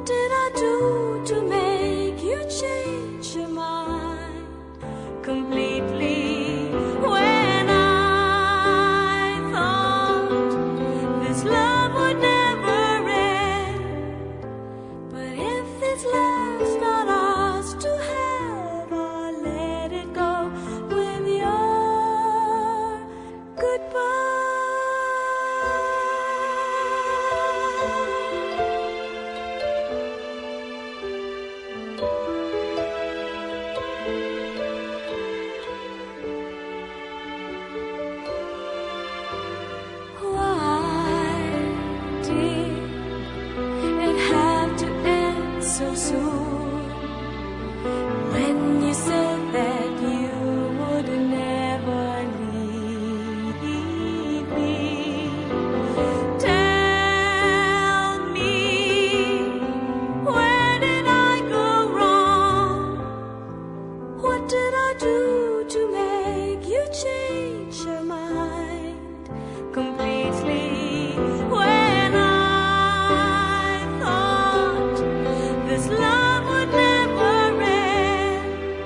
What did I do to make you change your mind completely? When I thought this love would never end, but if this love's not ours to have, I'll let it go with your goodbye. So soon, when you said that you would never leave me, tell me, where did I go wrong? What did I do to make you change your mind completely? This love would never end,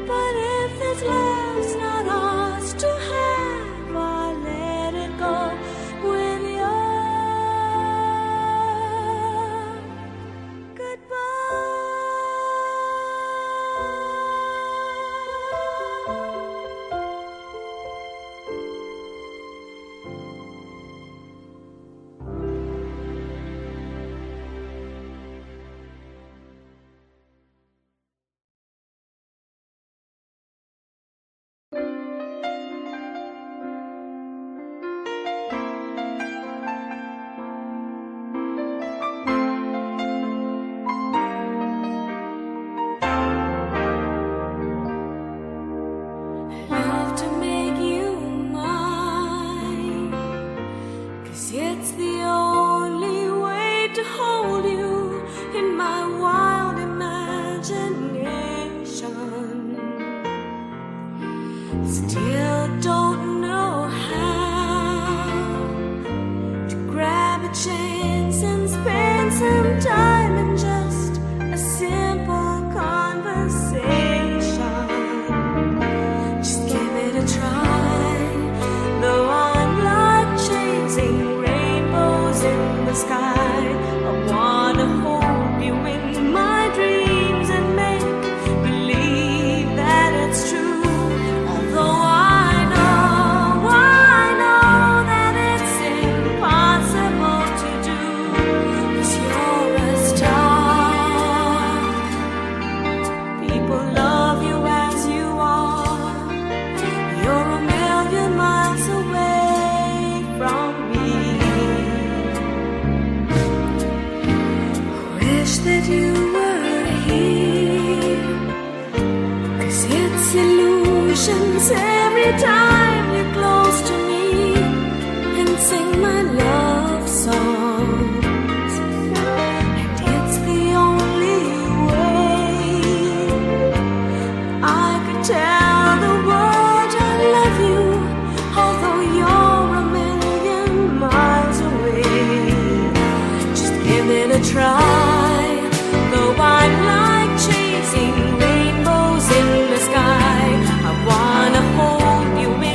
but if this love's not ours to have, I'll let it go with your goodbye. It's the only way to hold you in my wild imagination. Still don't know how to grab a chance and spend some time in just a simple conversation. Just give it a try, though I'm like chasing in the sky. I wanna hold you in my dreams and make believe that it's true. Although I know that it's impossible to do, 'cause you're a star. People love you as you are. You're a million miles away from me. That you were here, 'cause it's illusions every time you're close to me and sing my love songs. And it's the only way I could tell the world I love you, although you're a million miles away. Just give it a try. Though I'm like chasing rainbows in the sky, I wanna hold you in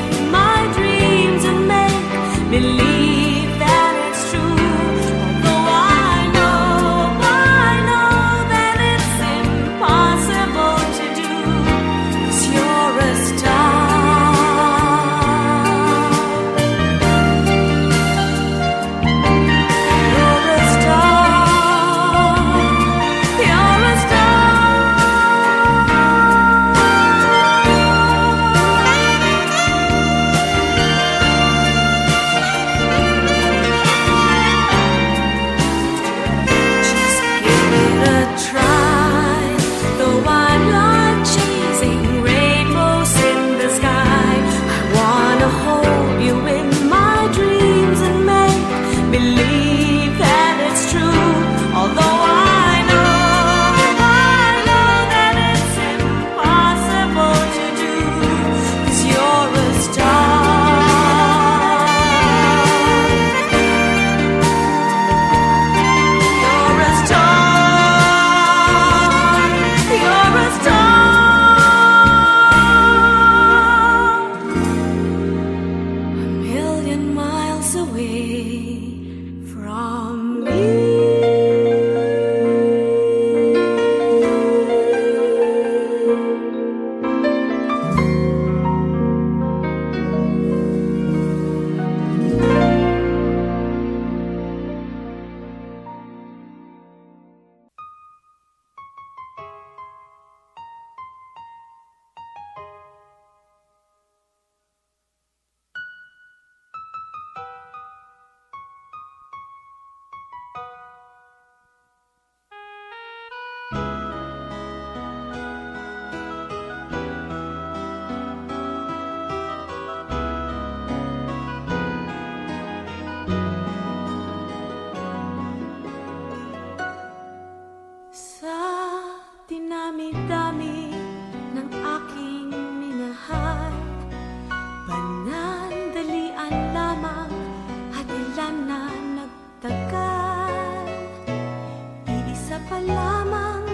pa lamang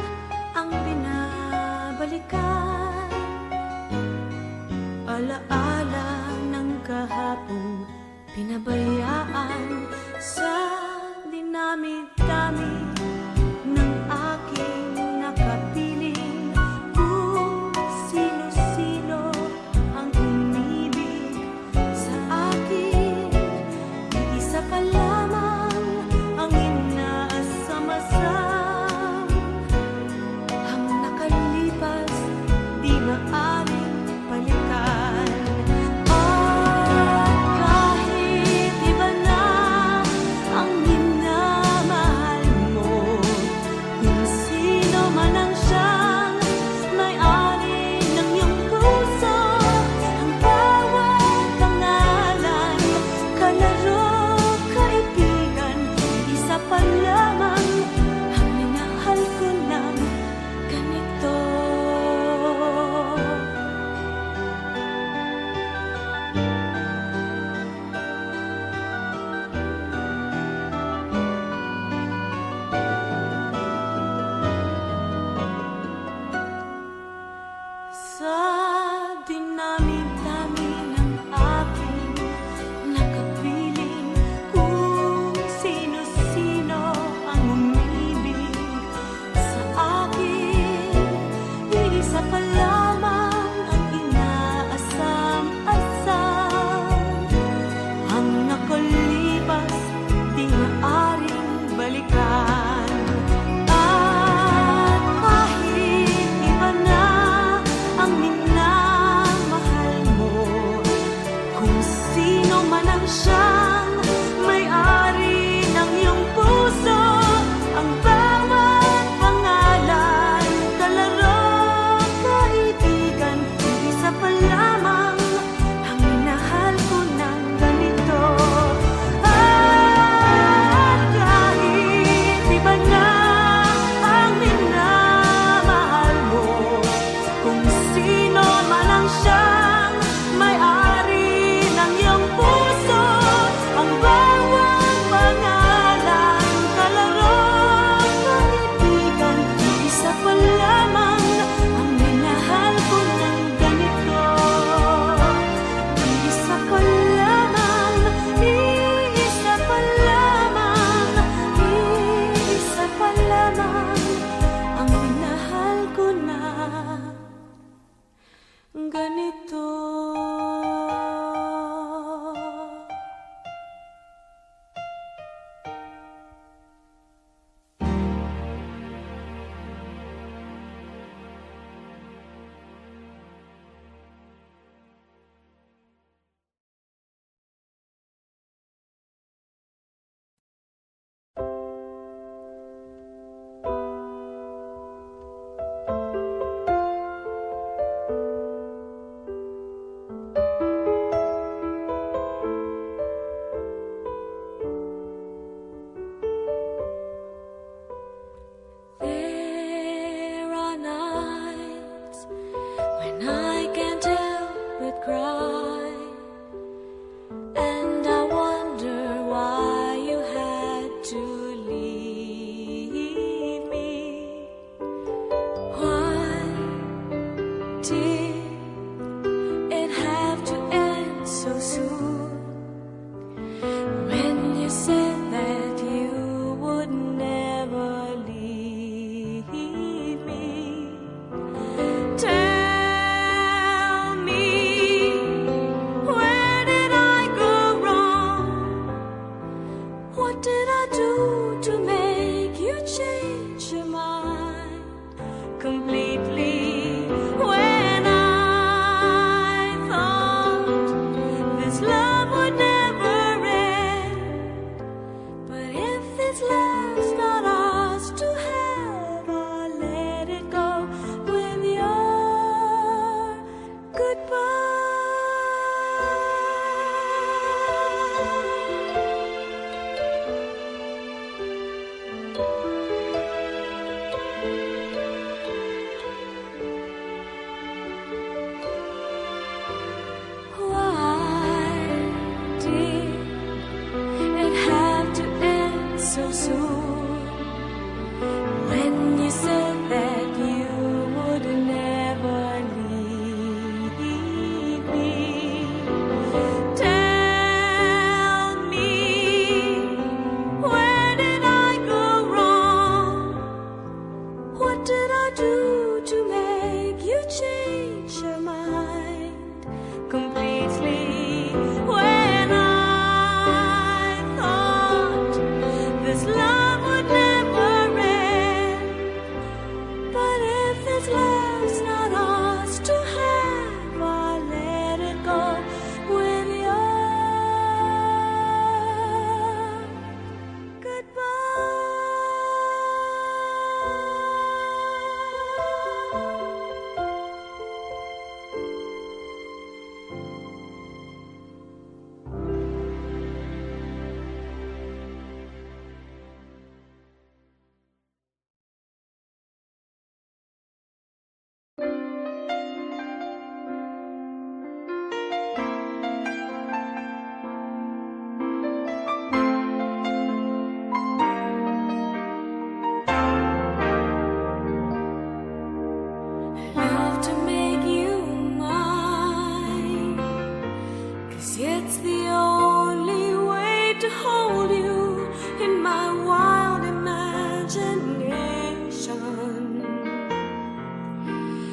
ang binabalikan, alaala ng kahapong pinabayaan sa dinami-dami ng aking nakapiling. Kung sino-sino ang umibig sa akin, iisa pa lamang ang inaasam-asam. Ang nakalipas di maaring balikan. At kahit iba na ang minamahal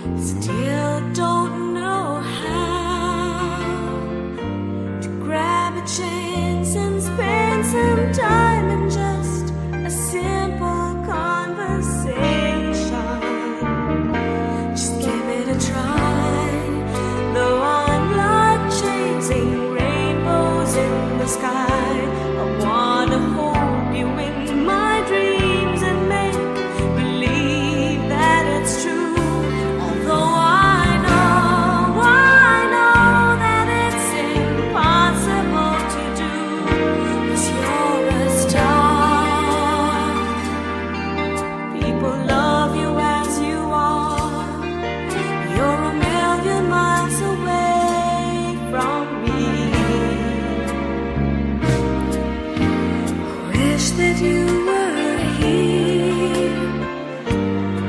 Still don't know how to grab a chance and spend some time in just a simple conversation. Just give it a try. Though I'm like chasing rainbows in the sky, I wanna hold you in my dreams and make believe that it's true. Although I know that it's impossible to do, 'cause you're a star. People love you as you are. You're a million miles away from me. Wish that you were here,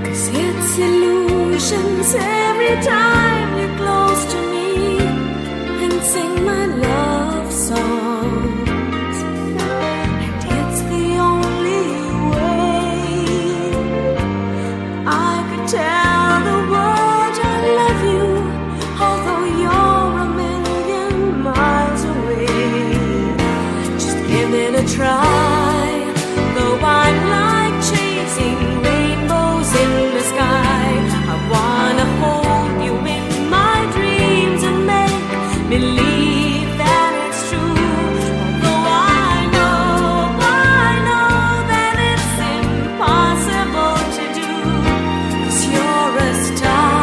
'cause it's illusions every time you're close to me and sing my love songs. And it's the only way I could tell the world I love you, although you're a million miles away. Just give it a try. Though I'm like chasing rainbows in the sky, I wanna hold you in my dreams and make believe that it's true. Although I know that it's impossible to do, 'cause you're a star.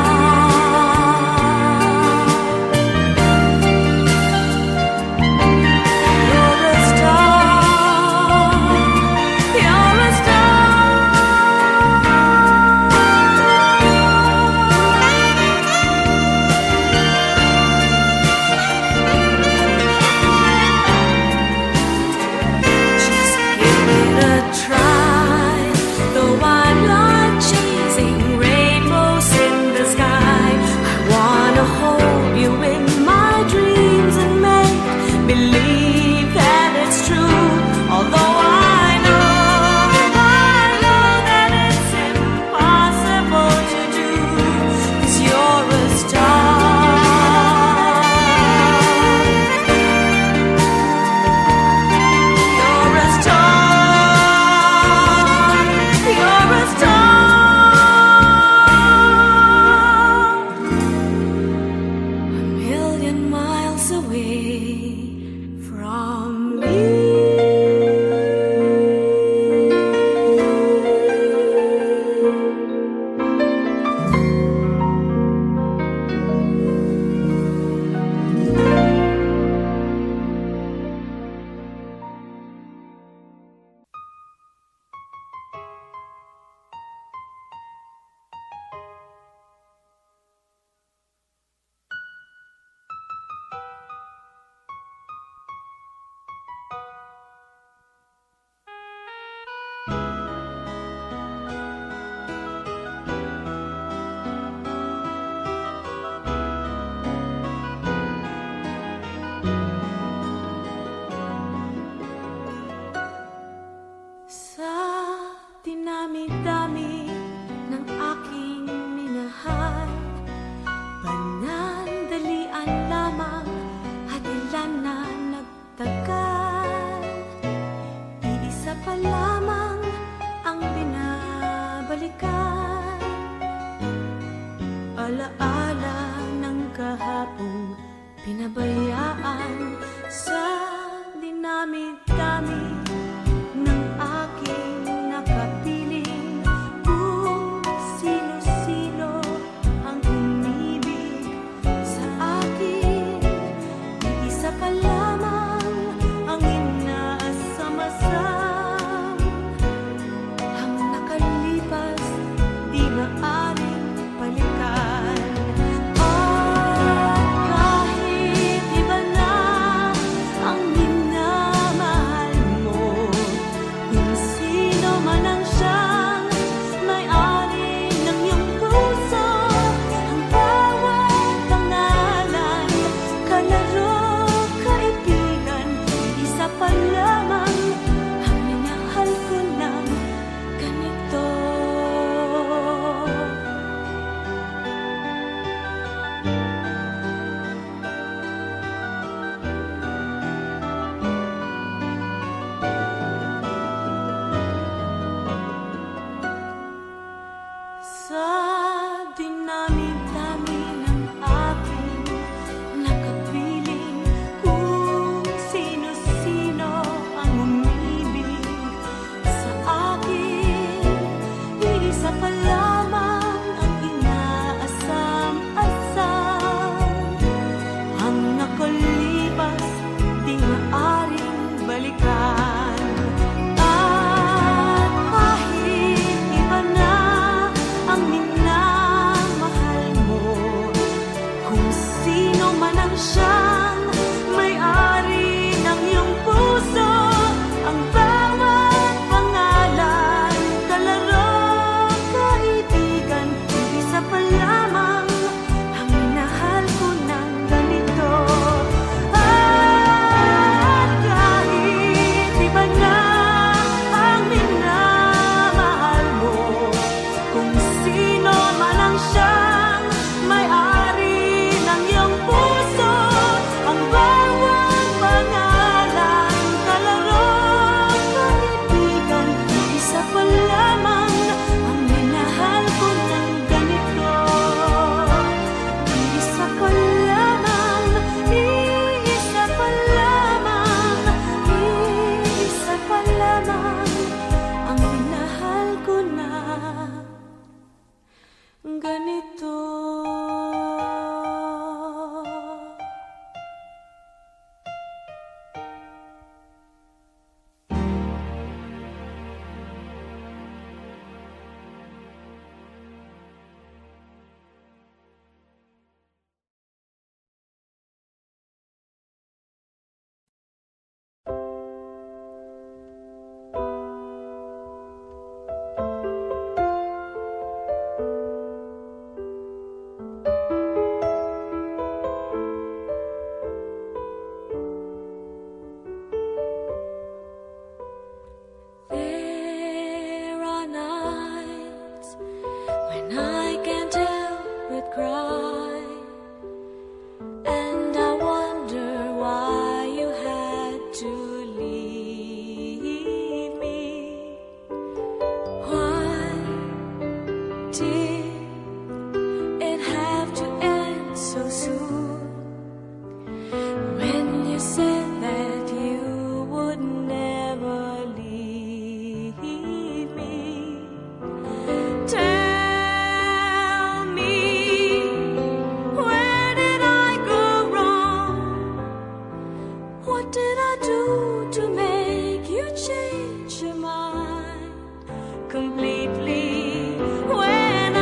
You're a star. You're a star. Just give it a try. Though I'm like chasing rainbows in the sky, I wanna hold you in my dreams and make believe that it's true. Although I know that it's impossible to do, 'cause you're a star. You're a star. You're a star. A million miles away from me. Sa dinami-dami ng aking minahal, panandalian lamang at ilan na nagtagal. Iisa pa lamang ang binabalikan, alaala ng kahapong pinabayaan. Sa dinami-dami ng aking nakapiling, kung sino-sino ang umibig sa akin, iisa pa lamang ang inaasam-asam. Ang nakalipas di maaaring balikan. At kahit Sa dinami-dami ng aking nakapiling, kung sino-sino ang umibig sa akin, iisa pa lamang ang inaasam-asam. Ang nakalipas di maaaring balikan. At kahit iba na ang minamahal mo, kung sino man ang siyang may-ari ng iyong puso, ang bawat pangalan, kalaro, kaibigan, isa pa lamang ang minahal ko ng ganito. At kahit iba na ang minamahal mo, kung sino man ang siyang may-ari ng iyong puso, ang bawat pangalan, kalaro, kaibigan, isa pa lamang ang minahal ko ng ganito. Isa pa lamang, isa pa lamang, isa pa lamang ang minahal ko na ganito. There are nights when I can't help but cry, and I wonder why you had to leave me. Why did it have to end so soon? When you said that you would never leave me, tell me, where did I go wrong? What did I do to make you change your mind completely? When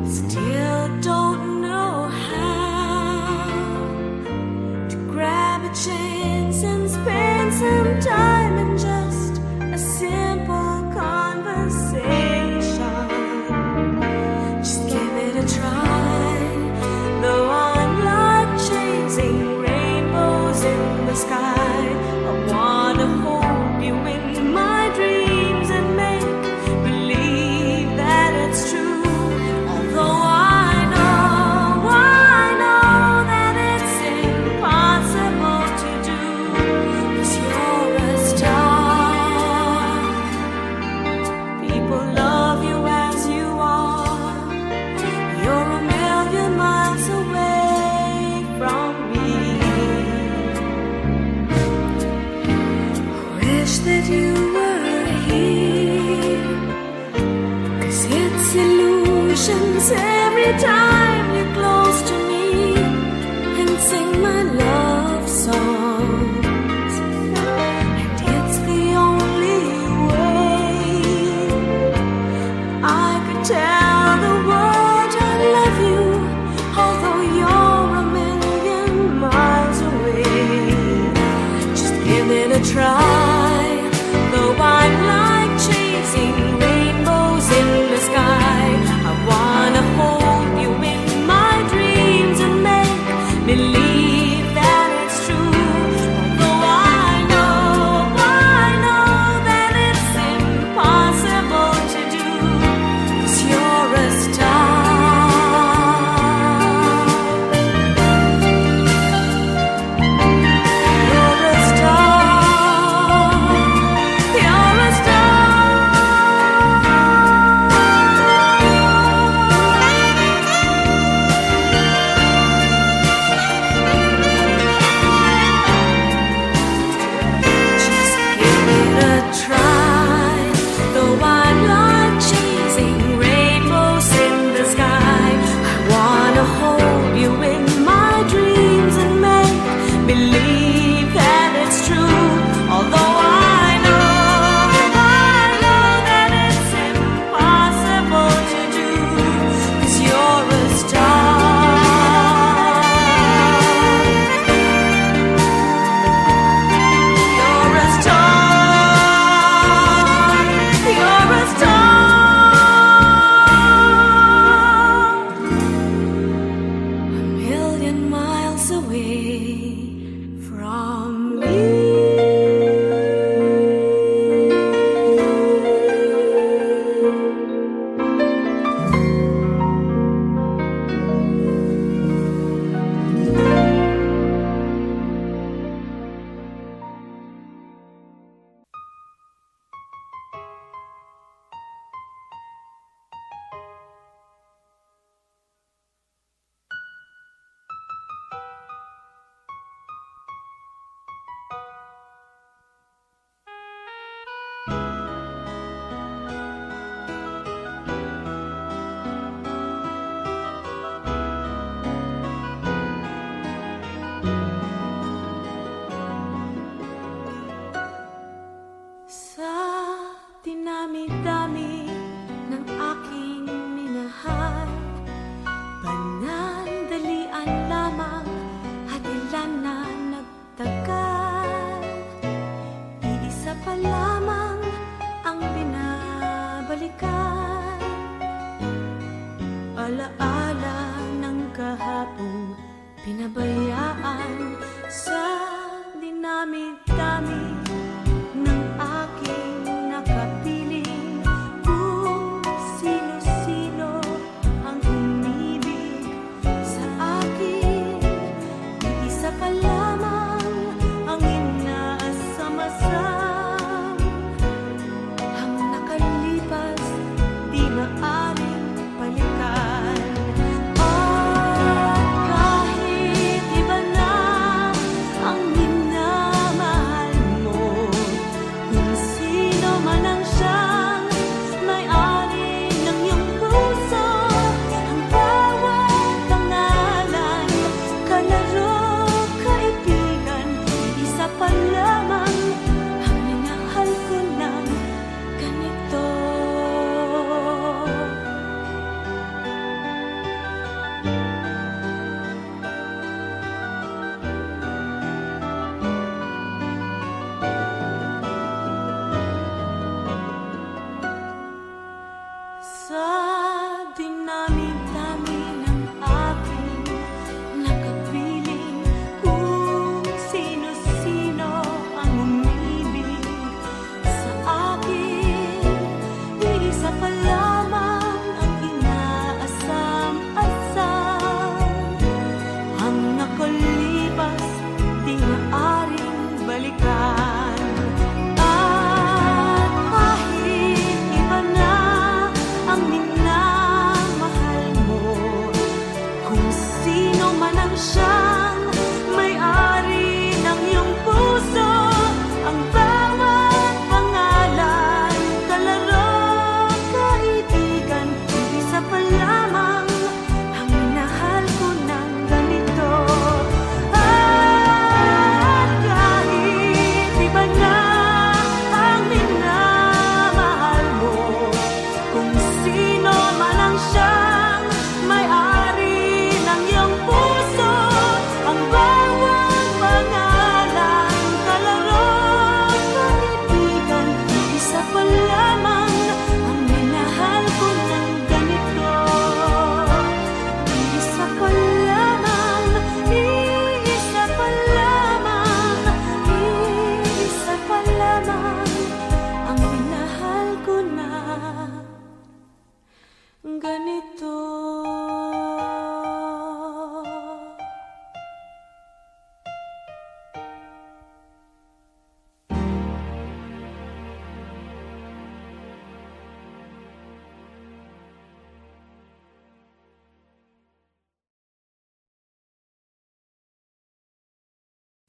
Still don't know how to grab a chance and spend some time in just a simple conversation. Just give it a try. Though I'm not chasing rainbows in the sky, I wanna hold you in my dreams and make believe that it's true. Although I know that it's impossible to do, 'cause you're a star. People love you as you are. You're a million miles away from me. I wish that you were here, 'cause it's illusions every time you're close to me and sing my love songs. And it's the only way I could tell the world I love you, although you're a million miles away. Just give it a try. Though I'm like chasing rainbows in the sky, I wanna hold you in my dreams and make believe that it's true. Although I know that it's impossible to do, 'cause you're a star. You're a star. You're a Just give it a try. Though I'm not chasing rainbows in the sky, I wanna hold you in my dreams and make believe that it's true. Although I know that it's impossible to do, 'cause you're a star. You're a star. You're a star. A million miles away from me. Sa dinami-dami ng aking minahal, panandalian lamang at ilan na nagtagal. Iisa pa lamang ang binabalikan, alaala ng kahapong pinabayaan. Sa dinami-dami